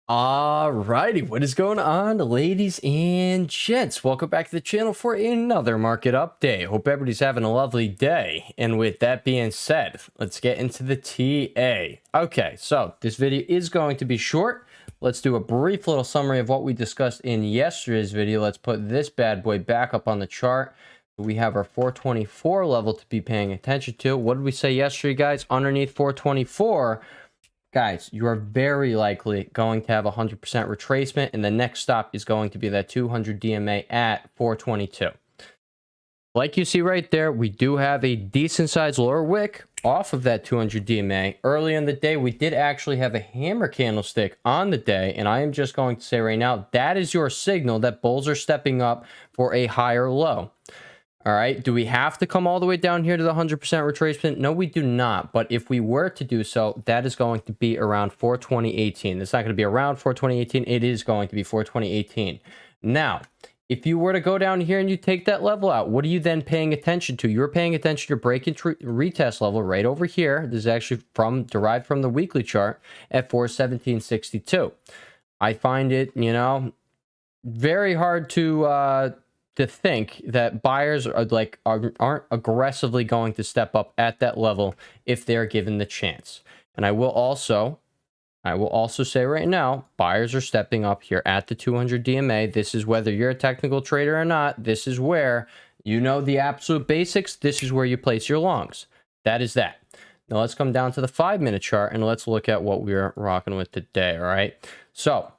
Alrighty, what is going on, ladies and gents? Welcome back to the channel for another market update. Hope everybody's having a lovely day. And with that being said, let's get into the TA. Okay, so this video is going to be short. Let's do a brief little summary of what we discussed in yesterday's video. Let's put this bad boy back up on the chart. We have our 424 level to be paying attention to. What did we say yesterday, guys? Underneath 424, guys, you are very likely going to have 100% retracement, and the next stop is going to be that 200 DMA at 422. Like you see right there, we do have a decent sized lower wick off of that 200 DMA. Early in the day, we did actually have a hammer candlestick on the day, and I am just going to say right now, that is your signal that bulls are stepping up for a higher low. All right, do we have to come all the way down here to the 100% retracement? No, we do not. But if we were to do so, that is going to be around 420.18. It's not going to be around 420.18. It is going to be 420.18. Now, if you were to go down here and you take that level out, what are you then paying attention to? You're paying attention to your break and retest level right over here. This is actually derived from the weekly chart at 417.62. I find it, very hard to think that buyers aren't aggressively going to step up at that level if they're given the chance. And I will also say right now, buyers are stepping up here at the 200 DMA. This is whether you're a technical trader or not. This is where you know the absolute basics. This is where you place your longs. That is that. Now let's come down to the 5-minute chart and let's look at what we're rocking with today. All right. So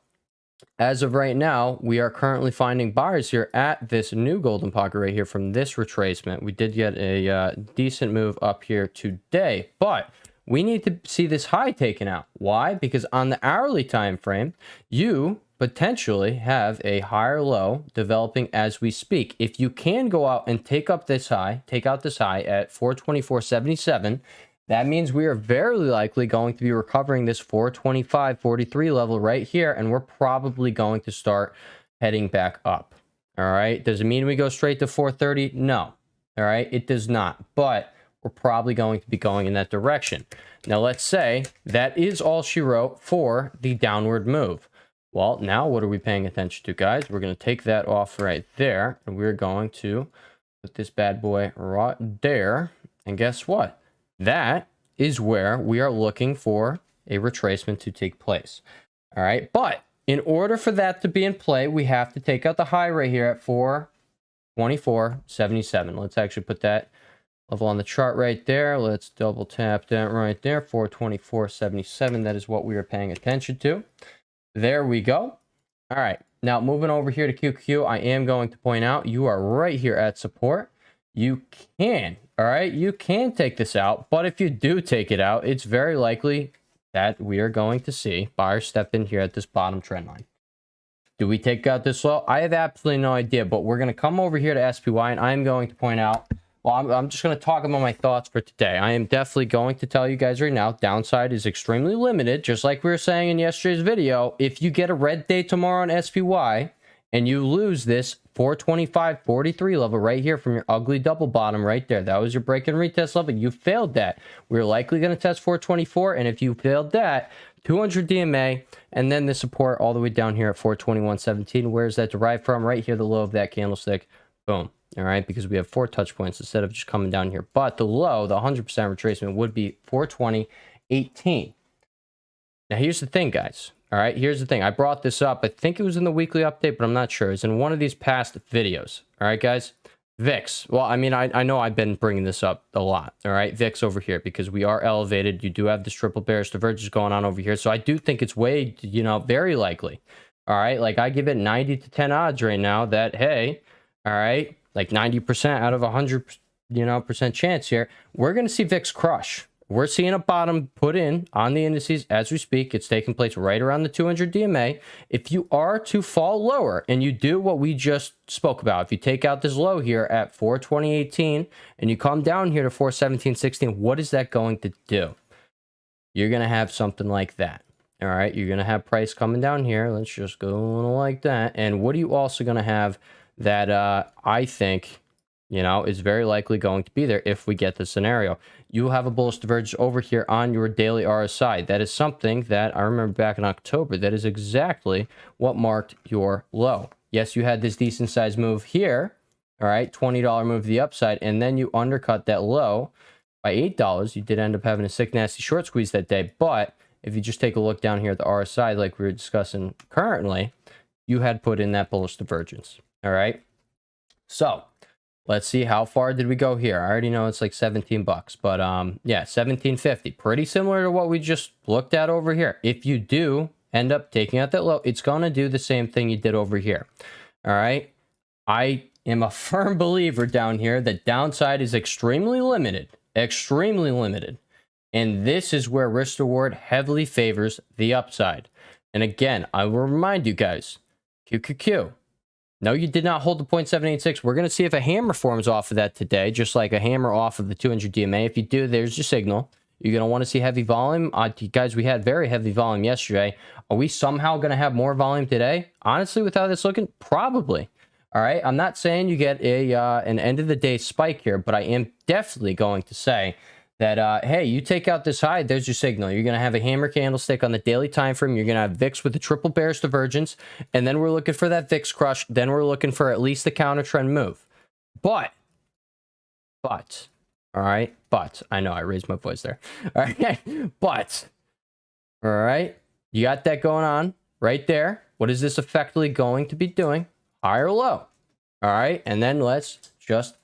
as of right now, we are currently finding buyers here at this new golden pocket right here from this retracement. We did get a decent move up here today, but we need to see this high taken out. Why? Because on the hourly time frame, you potentially have a higher low developing as we speak. If you can go out and take out this high at 424.77, that means we are very likely going to be recovering this 425.43 level right here, and we're probably going to start heading back up. All right. Does it mean we go straight to 430? No. All right. It does not. But we're probably going to be going in that direction. Now, let's say that is all she wrote for the downward move. Well, now what are we paying attention to, guys? We're going to take that off right there, and we're going to put this bad boy right there. And guess what? That is where we are looking for a retracement to take place. All right. But in order for that to be in play, we have to take out the high right here at 424.77. Let's actually put that level on the chart right there. Let's double tap that right there. 424.77. That is what we are paying attention to. There we go. All right. Now moving over here to QQQ, I am going to point out you are right here at support. You can, all right, you can take this out, but if you do take it out, it's very likely that we are going to see buyers step in here at this bottom trend line. Do we take out this low? I have absolutely no idea, but we're going to come over here to SPY, and I'm going to point out, well, I'm just going to talk about my thoughts for today. I am definitely going to tell you guys right now, downside is extremely limited, just like we were saying in yesterday's video. If you get a red day tomorrow on SPY, and you lose this 425.43 level right here from your ugly double bottom right there. That was your break and retest level. You failed that. We're likely going to test 424. And if you failed that, 200 DMA, and then the support all the way down here at 421.17. Where's that derived from? Right here, the low of that candlestick. Boom. All right, because we have 4 touch points instead of just coming down here. But the low, the 100% retracement, would be 420.18. Now, here's the thing, guys. All right, here's the thing. I brought this up. I think it was in the weekly update, but I'm not sure. It's in one of these past videos. All right, guys. VIX. Well, I mean, I know I've been bringing this up a lot. All right, VIX over here because we are elevated. You do have this triple bearish divergence going on over here. So I do think it's way, very likely. All right, like I give it 90 to 10 odds right now that, hey, all right, like 90% out of 100, percent chance here, we're going to see VIX crush. We're seeing a bottom put in on the indices as we speak. It's taking place right around the 200 DMA. If you are to fall lower and you do what we just spoke about, if you take out this low here at 420.18 and you come down here to 417.16, what is that going to do? You're going to have something like that. All right, you're going to have price coming down here. Let's just go like that. And what are you also going to have that I think you know, is very likely going to be there if we get the scenario. You'll have a bullish divergence over here on your daily RSI. That is something that I remember back in October. That is exactly what marked your low. Yes, you had this decent size move here. All right, $20 move to the upside, and then you undercut that low by $8. You did end up having a sick, nasty short squeeze that day. But if you just take a look down here at the RSI, like we were discussing currently, you had put in that bullish divergence. All right. So let's see, how far did we go here? I already know it's like 17 bucks, but yeah, 17.50. Pretty similar to what we just looked at over here. If you do end up taking out that low, it's going to do the same thing you did over here. All right. I am a firm believer down here that downside is extremely limited. Extremely limited. And this is where risk reward heavily favors the upside. And again, I will remind you guys, QQQ. No, you did not hold the 0.786. We're going to see if a hammer forms off of that today, just like a hammer off of the 200 DMA. If you do, there's your signal. You're going to want to see heavy volume. Guys, we had very heavy volume yesterday. Are we somehow going to have more volume today? Honestly, with how this looking, probably. All right, I'm not saying you get a an end of the day spike here, but I am definitely going to say that, hey, you take out this high, there's your signal. You're going to have a hammer candlestick on the daily time frame. You're going to have VIX with a triple bearish divergence, and then we're looking for that VIX crush. Then we're looking for at least the counter trend move. But, all right, but, I know I raised my voice there. All right, but, all right, you got that going on right there. What is this effectively going to be doing? High or low? All right, and then let's just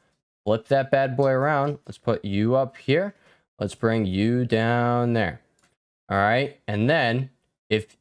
flip that bad boy around. Let's put you up here. Let's bring you down there. All right, and then if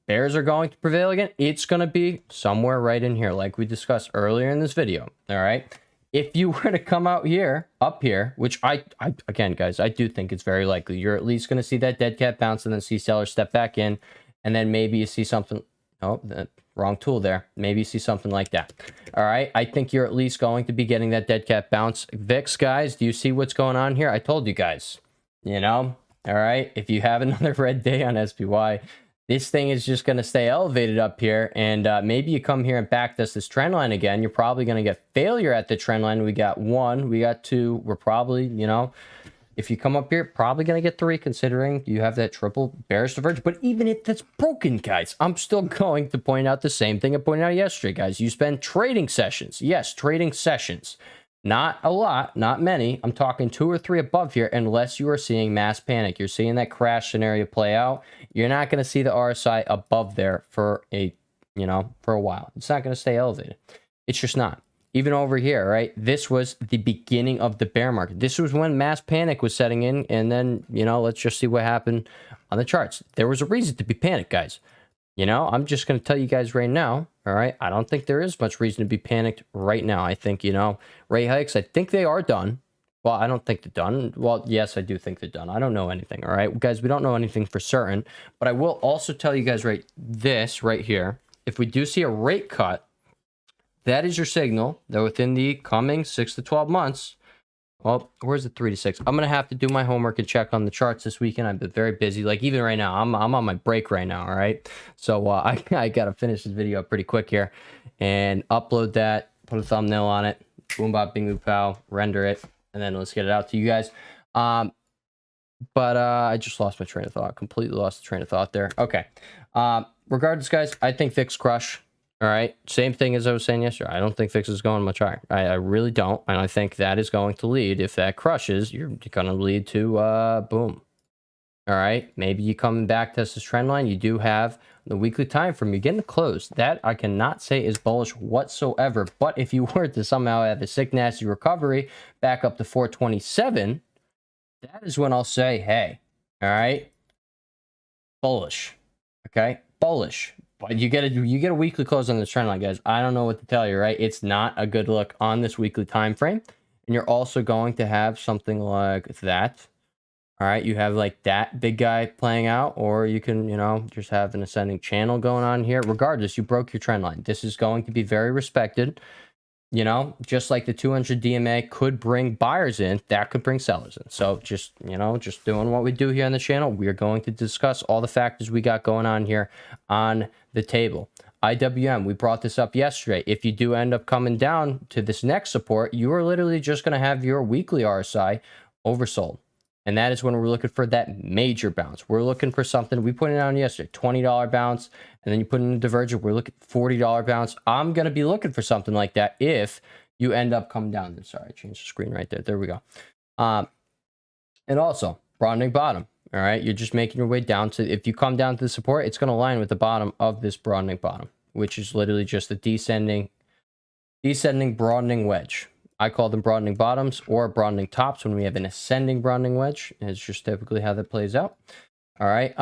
bears are going to prevail again, it's going to be somewhere right in here, like we discussed earlier in this video. All right, if you were to come out here, up here, which I again, guys, I do think it's very likely. You're at least going to see that dead cat bounce and then see sellers step back in, and then maybe you see something. Oh, the wrong tool there. Maybe you see something like that. All right. I think you're at least going to be getting that dead cat bounce. VIX, guys, do you see what's going on here? I told you guys, you know, all right. If you have another red day on SPY, this thing is just going to stay elevated up here. And maybe you come here and backtest this trend line again. You're probably going to get failure at the trend line. We got 1, we got 2. We're probably, you know, if you come up here, probably going to get 3, considering you have that triple bearish divergence. But even if that's broken, guys, I'm still going to point out the same thing I pointed out yesterday, guys. You spend trading sessions. Yes, trading sessions. Not a lot, not many. I'm talking 2 or 3 above here, unless you are seeing mass panic. You're seeing that crash scenario play out. You're not going to see the RSI above there for a, you know, for a while. It's not going to stay elevated. It's just not. Even over here, right? This was the beginning of the bear market. This was when mass panic was setting in. And then, you know, let's just see what happened on the charts. There was a reason to be panicked, guys. You know, I'm just going to tell you guys right now. All right. I don't think there is much reason to be panicked right now. I think, you know, rate hikes, I think they are done. Well, I don't think they're done. Well, yes, I do think they're done. I don't know anything. All right, guys, we don't know anything for certain. But I will also tell you guys right here. If we do see a rate cut, that is your signal that within the coming 6 to 12 months, well, where's the 3 to 6? I'm going to have to do my homework and check on the charts this weekend. I've been very busy. Like even right now, I'm on my break right now. All right. So I got to finish this video up pretty quick here and upload that, put a thumbnail on it, boom, bop, bing, boop, pow, render it. And then let's get it out to you guys. But I just lost my train of thought. Completely lost the train of thought there. Okay. Regardless, guys, I think VIX crush. All right. Same thing as I was saying yesterday. I don't think VIX is going much higher. I really don't. And I think that is going to lead, if that crushes, you're going to lead to boom. All right. Maybe you come back test this trend line. You do have the weekly time frame. You're getting close. That I cannot say is bullish whatsoever. But if you were to somehow have a sick, nasty recovery back up to 427, that is when I'll say, hey, all right, bullish. Okay. Bullish. But you get a weekly close on this trend line, guys. I don't know what to tell you, right? It's not a good look on this weekly time frame. And you're also going to have something like that. All right, you have like that big guy playing out, or you can, you know, just have an ascending channel going on here. Regardless, you broke your trend line. This is going to be very respected. You know, just like the 200 DMA could bring buyers in, that could bring sellers in. So just, you know, just doing what we do here on the channel, we are going to discuss all the factors we got going on here on the table. IWM, we brought this up yesterday. If you do end up coming down to this next support, you are literally just going to have your weekly RSI oversold. And that is when we're looking for that major bounce. We're looking for something. We put it on yesterday, $20 bounce. And then you put in a divergence. We're looking at $40 bounce. I'm going to be looking for something like that if you end up coming down there. Sorry, I changed the screen right there. There we go. And also, broadening bottom. All right, you're just making your way down to, if you come down to the support, it's going to align with the bottom of this broadening bottom, which is literally just a descending broadening wedge. I call them broadening bottoms or broadening tops when we have an ascending broadening wedge. It's just typically how that plays out. All right.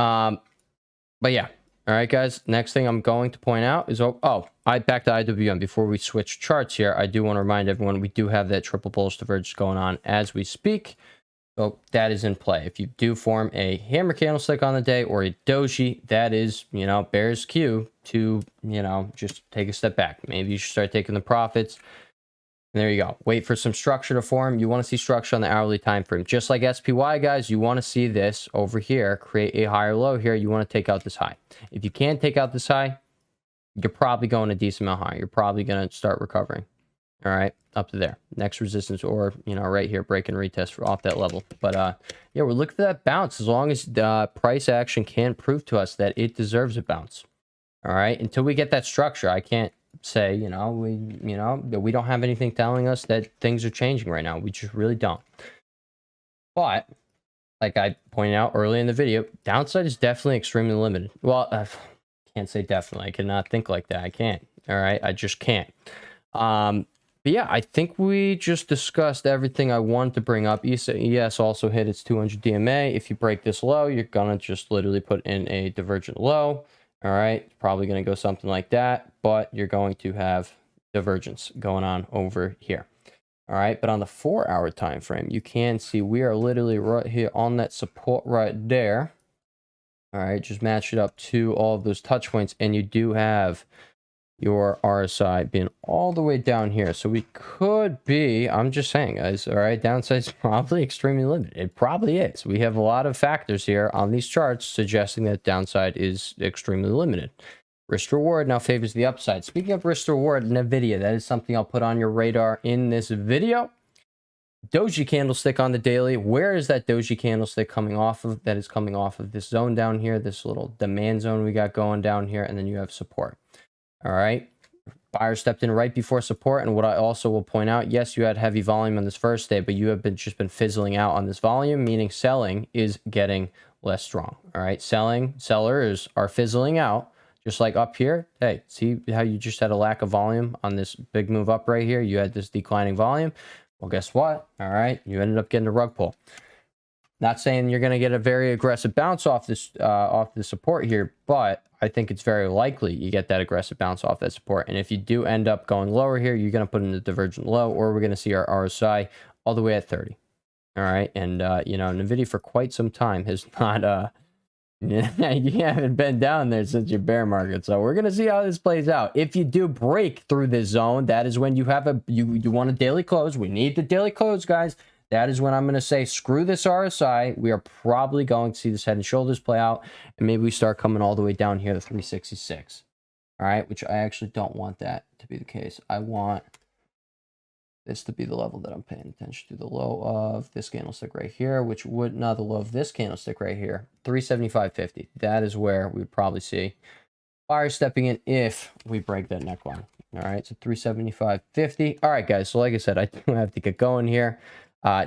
But yeah. All right, guys. Next thing I'm going to point out is, back to IWM. Before we switch charts here, I do want to remind everyone we do have that triple bullish divergence going on as we speak. So that is in play. If you do form a hammer candlestick on the day or a doji, that is, bears cue to, just take a step back. Maybe you should start taking the profits. And there you go. Wait for some structure to form. You want to see structure on the hourly time frame. Just like SPY, guys, you want to see this over here create a higher low here. You want to take out this high. If you can't take out this high, you're probably going a decent amount higher. You're probably going to start recovering. All right, up to there. Next resistance, or right here, break and retest off that level. But yeah, we're looking for that bounce as long as the price action can prove to us that it deserves a bounce. All right, until we get that structure, I can't say we don't have anything telling us that things are changing right now. We just really don't. But like I pointed out early in the video, downside is definitely extremely limited. Well, I can't say definitely. I cannot think like that. I can't. All right, I just can't. But yeah, I think we just discussed everything I wanted to bring up. ES also hit its 200 DMA. If you break this low, you're going to just literally put in a divergent low. All right, probably going to go something like that, but you're going to have divergence going on over here. All right, but on the 4-hour time frame, you can see we are literally right here on that support right there. All right, just match it up to all of those touch points, and you do have your RSI being all the way down here. So we could be, I'm just saying, guys, all right, downside is probably extremely limited. It probably is. We have a lot of factors here on these charts suggesting that downside is extremely limited. Risk reward now favors the upside. Speaking of risk reward, Nvidia, that is something I'll put on your radar in this video. Doji candlestick on the daily. Where is that doji candlestick coming off of? That is coming off of this zone down here, this little demand zone we got going down here, and then you have support. All right, buyer stepped in right before support. And what I also will point out, yes, you had heavy volume on this first day, but you have just been fizzling out on this volume, meaning selling is getting less strong. All right, sellers are fizzling out, just like up here. Hey, see how you just had a lack of volume on this big move up right here? You had this declining volume. Well, guess what? All right, you ended up getting a rug pull. Not saying you're going to get a very aggressive bounce off this support here, but I think it's very likely you get that aggressive bounce off that support. And if you do end up going lower here, you're going to put in a divergent low, or we're going to see our RSI all the way at 30. All right, and Nvidia for quite some time has not you haven't been down there since your bear market. So we're going to see how this plays out. If you do break through this zone, that is when you have you want a daily close. We need the daily close, guys. That is when I'm going to say, screw this RSI. We are probably going to see this head and shoulders play out. And maybe we start coming all the way down here to 366. All right, which I actually don't want that to be the case. I want this to be the level that I'm paying attention to. The low of this candlestick right here, which would not the low of this candlestick right here. 375.50. That is where we would probably see buyer stepping in if we break that neckline. All right, so 375.50. All right, guys. So like I said, I do have to get going here.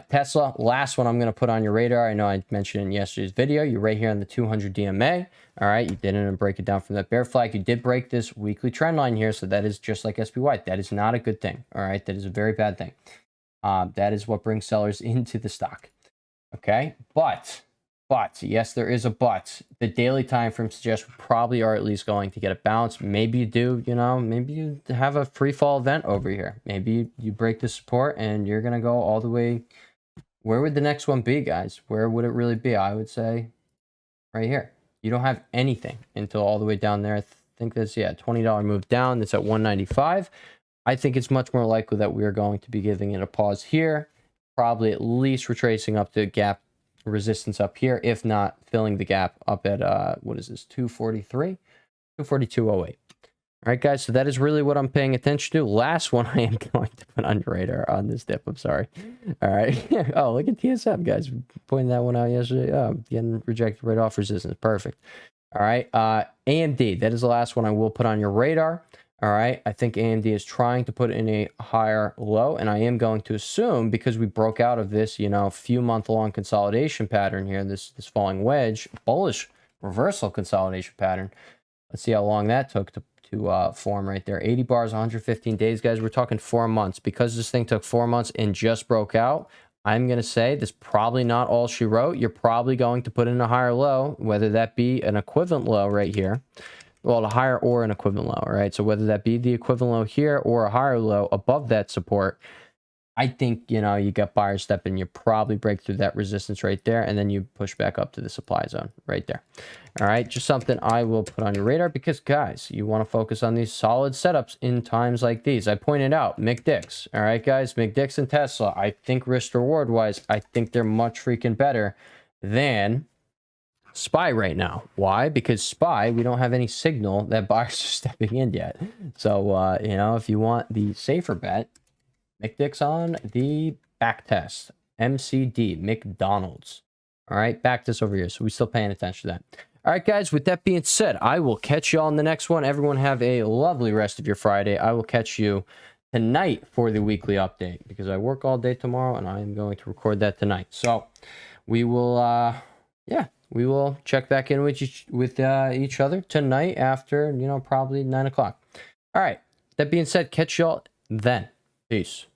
Tesla, last one I'm going to put on your radar. I know I mentioned in yesterday's video, you're right here on the 200 DMA. All right, you didn't break it down from that bear flag. You did break this weekly trend line here, so that is just like SPY. That is not a good thing. All right, that is a very bad thing. That is what brings sellers into the stock. Okay, but yes, there is a but. The daily time frame suggests we probably are at least going to get a bounce. Maybe you do, maybe you have a free fall event over here. Maybe you break the support and you're going to go all the way. Where would the next one be, guys? Where would it really be? I would say right here. You don't have anything until all the way down there. I think that's, yeah, $20 move down. That's at 195. I think it's much more likely that we are going to be giving it a pause here. Probably at least retracing up to gap resistance up here, if not filling the gap up at what is this, 243, 242.08. All right, guys, so that is really what I'm paying attention to. Last one I am going to put on your radar on this dip. I'm sorry. All right. Oh, look at TSM, guys. Pointing that one out yesterday. Oh, getting rejected right off resistance. Perfect. All right. AMD, that is the last one I will put on your radar. All right. I think AMD is trying to put in a higher low, and I am going to assume because we broke out of this, few month-long consolidation pattern here, this falling wedge, bullish reversal consolidation pattern. Let's see how long that took to form right there. 80 bars, 115 days, guys. We're talking 4 months. Because this thing took 4 months and just broke out, I'm going to say this probably not all she wrote. You're probably going to put in a higher low, whether that be an equivalent low right here. Well, a higher or an equivalent low, right? So whether that be the equivalent low here or a higher low above that support, I think, you got buyers stepping, you probably break through that resistance right there, and then you push back up to the supply zone right there. All right, just something I will put on your radar because, guys, you want to focus on these solid setups in times like these. I pointed out McDicks. All right, guys, McDicks and Tesla, I think risk-reward-wise, I think they're much freaking better than SPY right now. Why? Because SPY, we don't have any signal that buyers are stepping in yet. So, if you want the safer bet, McDick's on the back test. MCD, McDonald's. All right, back test over here. So we're still paying attention to that. All right, guys, with that being said, I will catch you all in the next one. Everyone have a lovely rest of your Friday. I will catch you tonight for the weekly update because I work all day tomorrow and I am going to record that tonight. So we will, we will check back in with each other tonight after, probably 9 o'clock. All right, that being said, catch y'all then. Peace.